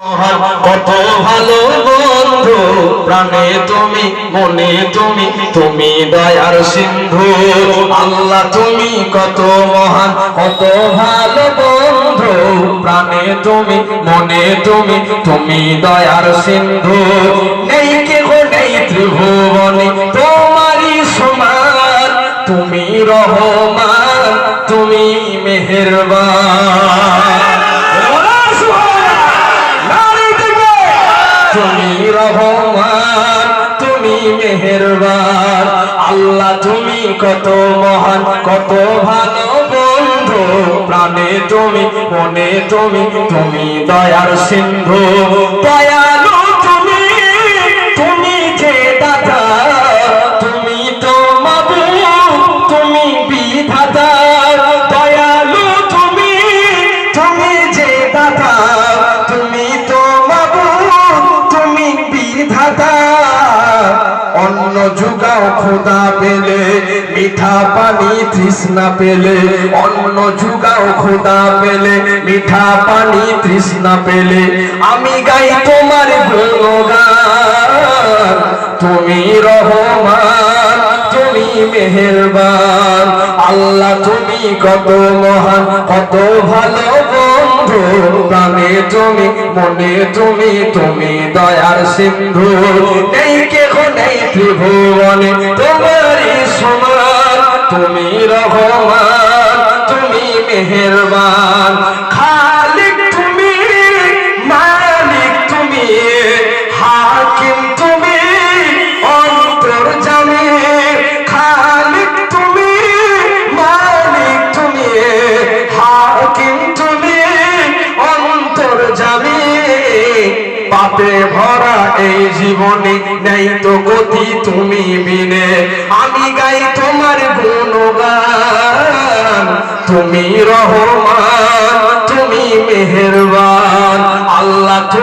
কত ভালো বন্ধু, প্রাণে তুমি, মনে তুমি, তুমি দয়ার সিন্ধু। আল্লাহ তুমি কত মহান, কত ভালো বন্ধু, প্রাণে তুমি, মনে তুমি, তুমি দয়ার সিন্ধু। নেই কেহ নেই ত্রিভুবনে তোমারই সমান, তুমি রহমান, তুমি মেহেরবান। তুমি রহমান, তুমি মেহেরবান। আল্লাহ তুমি কত মহান, কত ভালো বন্ধু, প্রাণে তুমি, মনে তুমি, তুমি দয়ার সিন্ধু। দয়ালু তুমি, তুমি যে দাতা, তুমি তো মাবুদ, তুমি বিধাতা। দয়ালু তুমি, তুমি যে দাতা, তুমি তো অন্ন যুগাও খোদা পেলে, মিঠা পানি তৃষ্ণা পেলে। অন্ন যুগাও খোদা পেলে, মিঠা পানি তৃষ্ণা পেলে। আমি গাই তোমার গুণগান, তুমি রহমান, তুমি মেহেরবান। আল্লাহ তুমি কত মহান, কত ভালো বন্ধু, প্রাণে তুমি, মনে তুমি, তুমি দয়ার সিন্ধু। নেই কেহ নেই ত্রিভুবনে তোমারই সমান, তুমি রহমান, তুমি মেহেরবান। খালিক তুমি, মালিক তুমি, হাকিম তুমি, অন্তর্যামী। খালিক তুমি, মালিক তুমি, হাকিম তুমি, অন্তর্যামী। পাপে ভরা এই জীবনে নেই তো গতি তুমি বিনে, আমি গাই তোমার গুণগান, তুমি রহমান, তুমি মেহেরবান। আল্লাহ তুমি